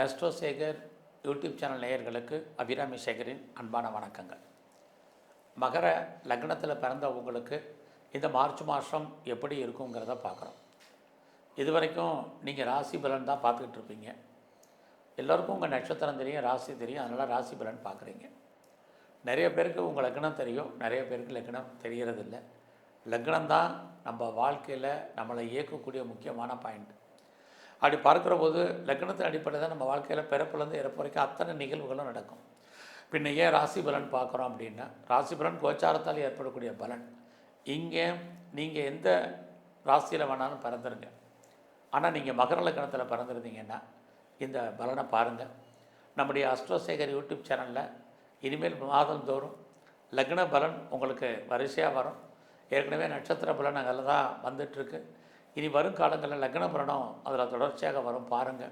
Astro Sekar YouTube channel நேயர்களுக்கு அபிராமி சேகரின் அன்பான வணக்கங்கள். மகர லக்னத்தில் பிறந்த உங்களுக்கு இந்த மார்ச் மாதம் எப்படி இருக்குங்கிறத பார்க்குறோம். இது வரைக்கும் நீங்கள் ராசி பலன் தான் பார்த்துக்கிட்டு இருப்பீங்க. எல்லோருக்கும் உங்கள் நட்சத்திரம் தெரியும், ராசி தெரியும், அதனால் ராசி பலன் பார்க்குறீங்க. நிறைய பேருக்கு உங்கள் லக்னம் தெரியும், நிறைய பேருக்கு லக்னம் தெரிகிறதில்ல. லக்னம் தான் நம்ம வாழ்க்கையில் நம்மளை இயக்கக்கூடிய முக்கியமான பாயிண்ட். அப்படி பார்க்குற போது லக்னத்தின் அடிப்படையில் தான் நம்ம வாழ்க்கையில் பிறப்புலேருந்து இறப்பு வரைக்கும் அத்தனை நிகழ்வுகளும் நடக்கும். பின்ன ஏன் ராசி பலன் பார்க்குறோம் அப்படின்னா, ராசி பலன் கோச்சாரத்தால் ஏற்படக்கூடிய பலன். இங்கே நீங்கள் எந்த ராசியில் வேணாலும் பிறந்துருங்க, ஆனால் நீங்கள் மகர லக்னத்தில் பிறந்திருந்தீங்கன்னா இந்த பலனை பாருங்கள். நம்முடைய அஸ்ட்ரோசேகர் யூடியூப் சேனலில் இனிமேல் மாதந்தோறும் லக்ன பலன் உங்களுக்கு வரிசையாக வரும். ஏற்கனவே நட்சத்திர பலன் அதில் தான் வந்துட்டுருக்கு. இனி வரும் காலங்களில் லக்ன பலனும் அதில் தொடர்ச்சியாக வரும் பாருங்கள்.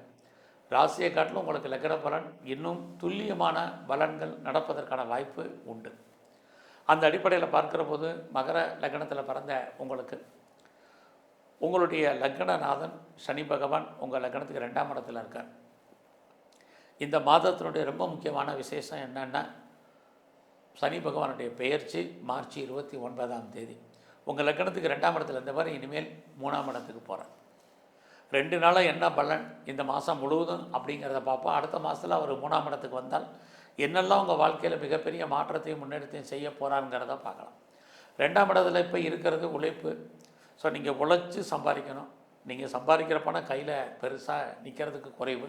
ராசியை காட்டிலும் உங்களுக்கு லக்ன பலன் இன்னும் துல்லியமான பலன்கள் நடப்பதற்கான வாய்ப்பு உண்டு. அந்த அடிப்படையில் பார்க்குற போது மகர லக்னத்தில் பிறந்த உங்களுக்கு உங்களுடைய லக்னநாதன் சனி பகவான் உங்கள் லக்னத்துக்கு 2ஆம் இடத்துல இருக்கார். இந்த மாதத்தினுடைய ரொம்ப முக்கியமான விசேஷம் என்னென்னா, சனி பகவானுடைய பெயர்ச்சி மார்ச் 29ஆம் தேதி உங்கள் லக்னத்துக்கு 2ஆம் இடத்துல இருந்த மாதிரி இனிமேல் 3ஆம் இடத்துக்கு போகிறேன். 2 நாளாக என்ன பலன் இந்த மாதம் முழுவதும் அப்படிங்கிறத பார்ப்போம். அடுத்த மாதத்தில் அவர் 3ஆம் இடத்துக்கு வந்தால் என்னெல்லாம் உங்கள் வாழ்க்கையில் மிகப்பெரிய மாற்றத்தையும் முன்னேற்றத்தையும் செய்ய போகிறாங்கிறத பார்க்கலாம். 2ஆம் இடத்துல இப்போ இருக்கிறது உழைப்பு. ஸோ நீங்கள் உழைச்சி சம்பாதிக்கணும். நீங்கள் சம்பாதிக்கிற பணம் கையில் பெருசாக நிற்கிறதுக்கு குறைவு.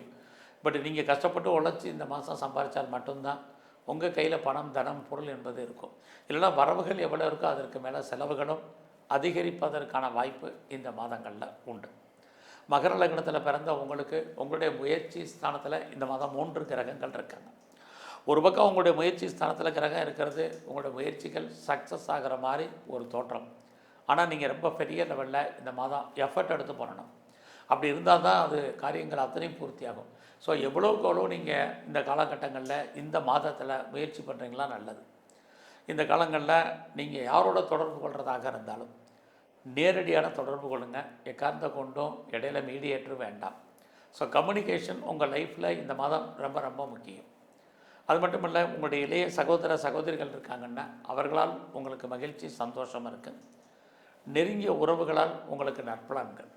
பட் நீங்கள் கஷ்டப்பட்டு உழைச்சி இந்த மாதம் சம்பாதிச்சால் மட்டும்தான் உங்கள் கையில் பணம், தனம், பொருள் என்பது இருக்கும். இல்லைனா வரவுகள் எவ்வளோ இருக்கோ அதற்கு மேலே செலவுகளும் அதிகரிப்பதற்கான வாய்ப்பு இந்த மாதங்களில் உண்டு. மகர லக்னத்தில் பிறந்த உங்களுக்கு உங்களுடைய முயற்சி ஸ்தானத்தில் இந்த மாதம் 3 கிரகங்கள் இருக்காங்க. ஒரு பக்கம் உங்களுடைய முயற்சி ஸ்தானத்தில் கிரகம் இருக்கிறது, உங்களுடைய முயற்சிகள் சக்ஸஸ் ஆகிற மாதிரி ஒரு தோற்றம். ஆனால் நீங்கள் ரொம்ப பெரிய லெவலில் இந்த மாதம் எஃபர்ட் எடுத்து பண்ணணும். அப்படி இருந்தால் தான் அது காரியங்கள் அத்தனையும் பூர்த்தியாகும். ஸோ எவ்வளோக்கு எவ்வளோ நீங்கள் இந்த காலகட்டங்களில் இந்த மாதத்தில் முயற்சி பண்ணுறீங்களா நல்லது. இந்த காலங்களில் நீங்கள் யாரோட தொடர்பு கொள்கிறதாக இருந்தாலும் நேரடியான தொடர்பு கொள்ளுங்கள். எக்காரணத்தை கொண்டும் இடையில மீடியேட்டர் வேண்டாம். ஸோ கம்யூனிகேஷன் உங்கள் லைஃப்பில் இந்த மாதம் ரொம்ப ரொம்ப முக்கியம். அது மட்டும் இல்லை, உங்களுடைய இளைய சகோதர சகோதரிகள் இருக்காங்கன்னா அவர்களால் உங்களுக்கு மகிழ்ச்சி, சந்தோஷம் இருக்குது. நெருங்கிய உறவுகளால் உங்களுக்கு நற்பலன்கள்.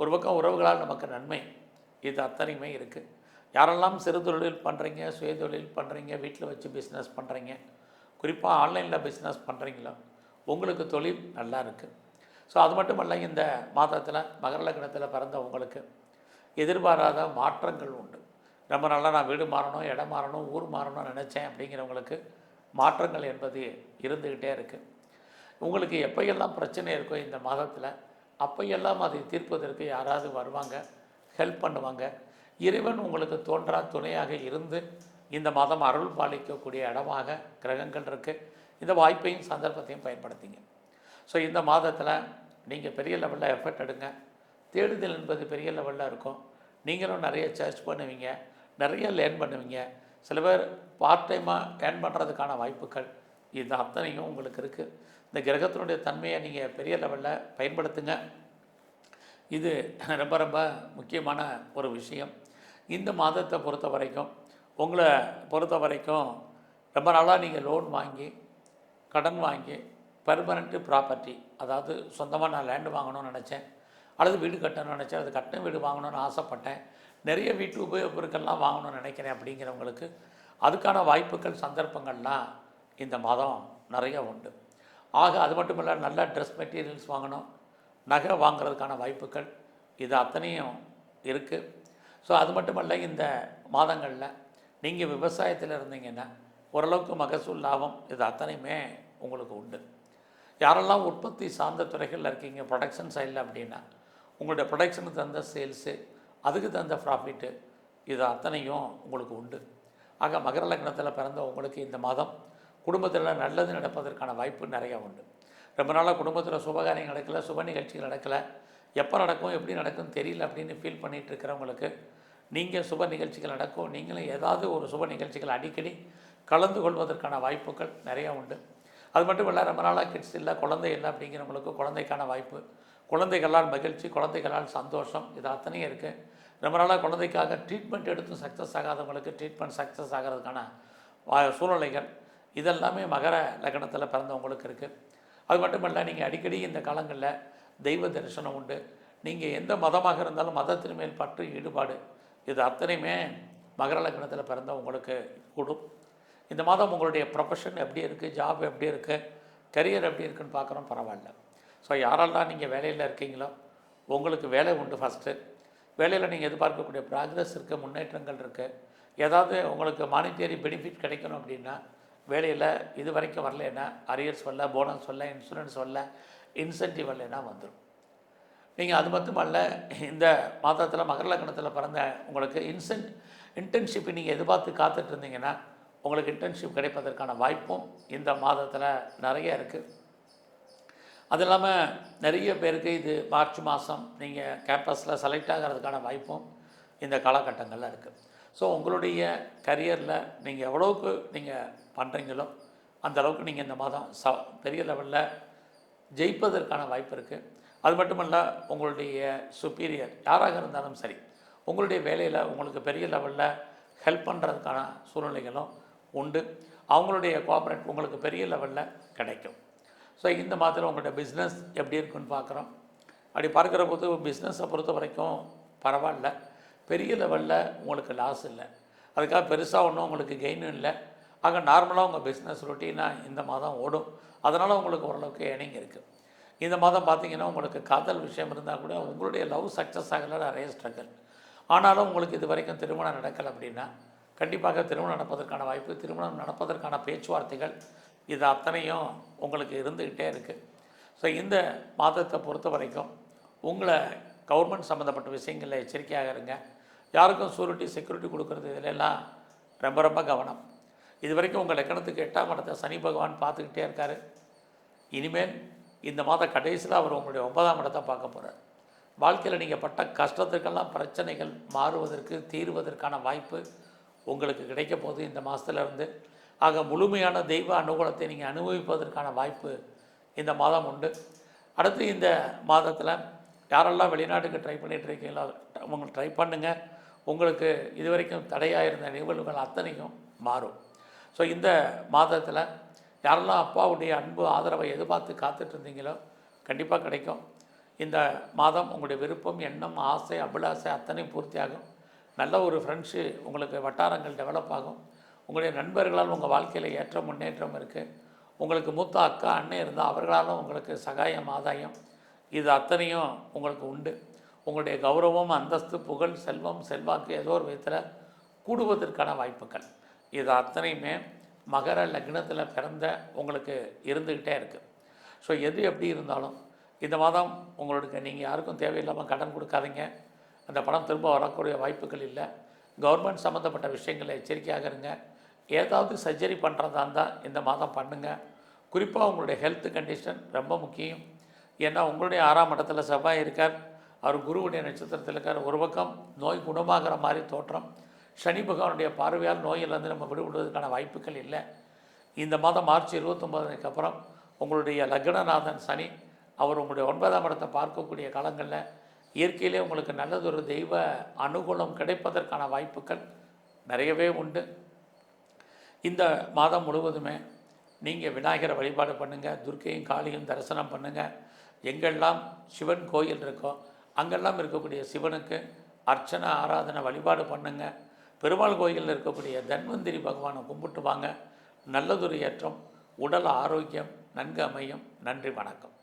ஒரு பக்கம் உறவுகளால் நமக்கு நன்மை, இது அத்தனையுமே இருக்குது. யாரெல்லாம் சிறு தொழில் பண்ணுறீங்க, சுய தொழில் பண்ணுறீங்க, வீட்டில் வச்சு பிஸ்னஸ் பண்ணுறீங்க, குறிப்பாக ஆன்லைனில் பிஸ்னஸ் பண்ணுறீங்களோ உங்களுக்கு தொழில் நல்லா இருக்குது. ஸோ அது மட்டும் இல்லை, இந்த மாதத்தில் மகர லக்னத்தில் பிறந்த உங்களுக்கு எதிர்பாராத மாற்றங்கள் உண்டு. ரொம்ப நாளாக நான் வீடு மாறணும், இடம் மாறணும், ஊர் மாறணும்னு நினச்சேன் அப்படிங்கிறவங்களுக்கு மாற்றங்கள் என்பது இருந்துக்கிட்டே இருக்குது. உங்களுக்கு எப்பையெல்லாம் பிரச்சனை இருக்கோ இந்த மாதத்தில் அப்பையெல்லாம் அதை தீர்ப்பதற்கு யாராவது வருவாங்க, ஹெல்ப் பண்ணுவாங்க. இறைவன் உங்களுக்கு தோன்றா துணையாக இருந்து இந்த மாதம் அருள் பாலிக்கக்கூடிய இடமாக கிரகங்கள் இருக்குது. இந்த வாய்ப்பையும் சந்தர்ப்பத்தையும் பயன்படுத்திங்க. ஸோ இந்த மாதத்தில் நீங்கள் பெரிய லெவலில் எஃபர்ட் எடுங்க. தேடுதல் என்பது பெரிய லெவலில் இருக்கும். நீங்களும் நிறைய சர்ச் பண்ணுவீங்க, நிறைய லேர்ன் பண்ணுவீங்க. சில பேர் பார்ட் டைமாக ஏர்ன் பண்ணுறதுக்கான வாய்ப்புகள் இது அத்தனையும் உங்களுக்கு இருக்குது. இந்த கிரகத்தினுடைய தன்மையை நீங்கள் பெரிய லெவலில் பயன்படுத்துங்க. இது ரொம்ப ரொம்ப முக்கியமான ஒரு விஷயம். இந்த மாதத்தை பொறுத்த வரைக்கும் உங்களை பொறுத்த வரைக்கும் ரொம்ப நாளாக நீங்கள் லோன் வாங்கி, கடன் வாங்கி, பெர்மனண்ட்டு ப்ராப்பர்ட்டி, அதாவது சொந்தமாக நான் லேண்டு வாங்கணும்னு நினச்சேன், அல்லது வீடு கட்டணும்னு நினச்சேன், அது கட்டின வீடு வாங்கணும்னு ஆசைப்பட்டேன், நிறைய வீட்டு உபயோகப் பொருட்கள்லாம் வாங்கணும்னு நினைக்கிறேன் அப்படிங்கிறவங்களுக்கு அதுக்கான வாய்ப்புகள், சந்தர்ப்பங்கள்லாம் இந்த மாதம் நிறைய உண்டு. ஆக அது மட்டும் இல்லை, நல்ல ட்ரெஸ் மெட்டீரியல்ஸ் வாங்கணும், நகை வாங்கிறதுக்கான வாய்ப்புகள் இது அத்தனையும் இருக்குது. ஸோ அது மட்டுமல்ல, இந்த மாதங்களில் நீங்கள் விவசாயத்தில் இருந்தீங்கன்னா ஓரளவுக்கு மகசூல் லாபம் இது அத்தனையுமே உங்களுக்கு உண்டு. யாரெல்லாம் உற்பத்தி சார்ந்த துறைகளில் இருக்கீங்க, ப்ரொடக்ஷன் சைடில் அப்படின்னா உங்களுடைய ப்ரொடக்ஷனுக்கு தகுந்த சேல்ஸு, அதுக்கு தகுந்த ப்ராஃபிட்டு இது அத்தனையும் உங்களுக்கு உண்டு. ஆக மகர லக்னத்தில் பிறந்த உங்களுக்கு இந்த மாதம் குடும்பத்தில் நல்லது நடப்பதற்கான வாய்ப்பு நிறையா உண்டு. ரொம்ப நாளாக குடும்பத்தில் சுபகாரியம் நடக்கலை, சுப நிகழ்ச்சிகள் நடக்கலை, எப்போ நடக்கும் எப்படி நடக்கும்னு தெரியல அப்படின்னு ஃபீல் பண்ணிகிட்டு இருக்கிறவங்களுக்கு நீங்கள் சுப நிகழ்ச்சிகள் நடக்கும். நீங்களும் ஏதாவது ஒரு சுப நிகழ்ச்சிகள் அடிக்கடி கலந்து கொள்வதற்கான வாய்ப்புகள் நிறையா உண்டு. அது மட்டும் இல்லை, ரொம்ப நாளாக கிட்ஸ் இல்லை, குழந்தை இல்லை அப்படிங்கிறவங்களுக்கு குழந்தைக்கான வாய்ப்பு, குழந்தைகளால் மகிழ்ச்சி, குழந்தைகளால் சந்தோஷம் இது அத்தனையும் இருக்குது. ரொம்ப நாளாக குழந்தைக்காக ட்ரீட்மெண்ட் எடுத்தும் சக்ஸஸ் ஆகாதவங்களுக்கு ட்ரீட்மெண்ட் சக்ஸஸ் ஆகிறதுக்கான சூழ்நிலைகள் இதெல்லாமே மகர லக்னத்தில் பிறந்தவங்களுக்கு இருக்குது. அது மட்டும் இல்லை, நீங்கள் அடிக்கடி இந்த காலங்களில் தெய்வ தரிசனம் உண்டு. நீங்கள் எந்த மதமாக இருந்தாலும் மதத்தின் மேல் பற்று ஈடுபாடு இது அத்தனையுமே மகர லக்னத்தில் பிறந்த உங்களுக்கு கூடும். இந்த மாதம் உங்களுடைய ப்ரொஃபஷன் எப்படி இருக்குது, ஜாப் எப்படி இருக்குது, கரியர் எப்படி இருக்குன்னு பார்க்குறோம். பரவாயில்ல. ஸோ யாரெல்லாம் நீங்கள் வேலையில் இருக்கீங்களோ உங்களுக்கு வேலை உண்டு. ஃபஸ்ட்டு வேலையில் நீங்கள் எதிர்பார்க்கக்கூடிய ப்ராக்ரஸ் இருக்குது, முன்னேற்றங்கள் இருக்குது. ஏதாவது உங்களுக்கு மானிட்டரி பெனிஃபிட் கிடைக்கணும் அப்படின்னா வேலையில் இது வரைக்கும் வரலைன்னா, அரியர்ஸ் வரல, போனஸ் வரல, இன்சூரன்ஸ் வரல, இன்சென்டிவ் வரலைன்னா வந்துடும். நீங்கள் அது மட்டுமல்ல, இந்த மாதத்தில் மகர லக்னத்தில் பிறந்த உங்களுக்கு இன்டர்ன்ஷிப் நீங்கள் எதிர்பார்த்து காத்துட்டு இருந்தீங்கன்னா உங்களுக்கு இன்டர்ன்ஷிப் கிடைப்பதற்கான வாய்ப்பும் இந்த மாதத்தில் நிறைய இருக்குது. அது இல்லாமல் நிறைய பேருக்கு இது மார்ச் மாதம் நீங்கள் கேம்பஸில் செலக்ட் ஆகிறதுக்கான வாய்ப்பும் இந்த காலகட்டங்களில் இருக்குது. ஸோ உங்களுடைய கரியரில் நீங்கள் எவ்வளோக்கு நீங்கள் பண்ணுறீங்களோ அந்தளவுக்கு நீங்கள் இந்த மாதம் பெரிய லெவலில் ஜெயிப்பதற்கான வாய்ப்பு இருக்குது. அது மட்டும் இல்லை, உங்களுடைய சுப்பீரியர் யாராக இருந்தாலும் சரி உங்களுடைய வேலையில் உங்களுக்கு பெரிய லெவலில் ஹெல்ப் பண்ணுறதுக்கான சூழ்நிலைகளும் உண்டு. அவங்களுடைய கோஆப்ரேட் உங்களுக்கு பெரிய லெவலில் கிடைக்கும். ஸோ இந்த மாதத்தில் உங்களுடைய பிஸ்னஸ் எப்படி இருக்குன்னு பார்க்குறோம். அப்படி பார்க்குற போது பிஸ்னஸை பொறுத்த வரைக்கும் பரவாயில்ல, பெரிய லெவலில் உங்களுக்கு லாஸ் இல்லை, அதுக்காக பெருசாக ஒன்றும் உங்களுக்கு கெயினும் இல்லை. ஆக நார்மலாக உங்கள் பிஸ்னஸ் ரொட்டீனாக இந்த மாதம் ஓடும். அதனால் உங்களுக்கு ஓரளவுக்கு ஏர்னிங் இருக்குது. இந்த மாதம் பார்த்திங்கன்னா உங்களுக்கு காதல் விஷயம் இருந்தால் கூட உங்களுடைய லவ் சக்ஸஸ் ஆகல, நிறைய ஸ்ட்ரகிள். ஆனாலும் உங்களுக்கு இது வரைக்கும் திருமணம் நடக்கலை அப்படின்னா கண்டிப்பாக திருமணம் நடப்பதற்கான வாய்ப்பு, திருமணம் நடப்பதற்கான பேச்சுவார்த்தைகள் இது அத்தனையும் உங்களுக்கு இருந்துக்கிட்டே இருக்குது. ஸோ இந்த மாதத்தை பொறுத்த வரைக்கும் உங்களை கவர்மெண்ட் சம்மந்தப்பட்ட விஷயங்களில் எச்சரிக்கையாக இருங்க. யாருக்கும் செக்யூரிட்டி கொடுக்குறது இதிலெல்லாம் ரொம்ப ரொம்ப கவனம். இது வரைக்கும் உங்கள் லக்னத்துக்கு 8ஆம் இடத்தை சனி பகவான் பார்த்துக்கிட்டே இருக்கார். இனிமேல் இந்த மாத கடைசியில் அவர் உங்களுடைய 9ஆம் இடத்தை பார்க்க போகிறார். வாழ்க்கையில் நீங்கள் பட்ட கஷ்டத்துக்கெல்லாம் பிரச்சனைகள் மாறுவதற்கு, தீர்வதற்கான வாய்ப்பு உங்களுக்கு கிடைக்க போகுது இந்த மாதத்துலேருந்து. ஆக முழுமையான தெய்வ அனுகூலத்தை நீங்கள் அனுபவிப்பதற்கான வாய்ப்பு இந்த மாதம் உண்டு. அடுத்து இந்த மாதத்தில் யாரெல்லாம் வெளிநாட்டுக்கு ட்ரை பண்ணிகிட்டு இருக்கீங்களோ அவங்க ட்ரை பண்ணுங்கள். உங்களுக்கு இது வரைக்கும் தடையாக இருந்த நிகழ்வுகள் அத்தனையும் மாறும். ஸோ இந்த மாதத்தில் யாரெல்லாம் அப்பாவுடைய அன்பு ஆதரவை எதிர்பார்த்து காத்துட்ருந்தீங்களோ கண்டிப்பாக கிடைக்கும். இந்த மாதம் உங்களுடைய விருப்பம், எண்ணம், ஆசை, அபிலாசை அத்தனையும் பூர்த்தியாகும். நல்ல ஒரு ஃப்ரெண்ட்ஸு உங்களுக்கு வட்டாரங்கள் டெவலப் ஆகும். உங்களுடைய நண்பர்களால் உங்கள் வாழ்க்கையில் ஏற்ற முன்னேற்றம் இருக்குது. உங்களுக்கு மூத்த அக்கா, அண்ணன் இருந்தால் அவர்களாலும் உங்களுக்கு சகாயம், ஆதாயம் இது அத்தனையும் உங்களுக்கு உண்டு. உங்களுடைய கௌரவம், அந்தஸ்து, புகழ், செல்வம், செல்வாக்கு ஏதோ ஒரு விதத்தில் கூடுவதற்கான வாய்ப்புகள் இது அத்தனையுமே மகர லக்னத்தில் பிறந்த உங்களுக்கு இருந்துக்கிட்டே இருக்குது. ஸோ எது எப்படி இருந்தாலும் இந்த மாதம் உங்களுக்கு நீங்கள் யாருக்கும் தேவையில்லாமல் கடன் கொடுக்காதீங்க. அந்த பணம் திரும்ப வரக்கூடிய வாய்ப்புகள் இல்லை. கவர்மெண்ட் சம்மந்தப்பட்ட விஷயங்களில் எச்சரிக்கையாக இருங்க. ஏதாவது சர்ஜரி பண்ணுறதா இருந்தால் இந்த மாதம் பண்ணுங்கள். குறிப்பாக உங்களுடைய ஹெல்த் கண்டிஷன் ரொம்ப முக்கியம். ஏன்னா உங்களுடைய 6ஆம் இடத்துல செவ்வாய் இருக்கார், அவர் குருவுடைய நட்சத்திரத்தில் இருக்கார். ஒரு பக்கம் நோய் குணமாகிற மாதிரி தோற்றம், சனி பகவானுடைய பார்வையால் நோயிலிருந்து நம்ம விடுபடுவதற்கான வாய்ப்புகள் இல்லை. இந்த மாதம் மார்ச் 29க்கு அப்புறம் உங்களுடைய லக்னநாதன் சனி அவர் உங்களுடைய 9ஆம் இடத்தை பார்க்கக்கூடிய காலங்களில் இயற்கையிலே உங்களுக்கு நல்லதொரு தெய்வ அனுகூலம் கிடைப்பதற்கான வாய்ப்புகள் நிறையவே உண்டு. இந்த மாதம் முழுவதுமே நீங்கள் விநாயகரை வழிபாடு பண்ணுங்கள், துர்க்கையும் காளியும் தரிசனம் பண்ணுங்கள். எங்கெல்லாம் சிவன் கோயில் இருக்கோ அங்கெல்லாம் இருக்கக்கூடிய சிவனுக்கு அர்ச்சனை, ஆராதனை, வழிபாடு பண்ணுங்கள். பெருமாள் கோயிலில் இருக்கக்கூடிய தன்வந்திரி பகவானை கும்பிட்டு வாங்க. நல்லதொரு ஏற்றம், உடல் ஆரோக்கியம் நன்கு அமையும். நன்றி, வணக்கம்.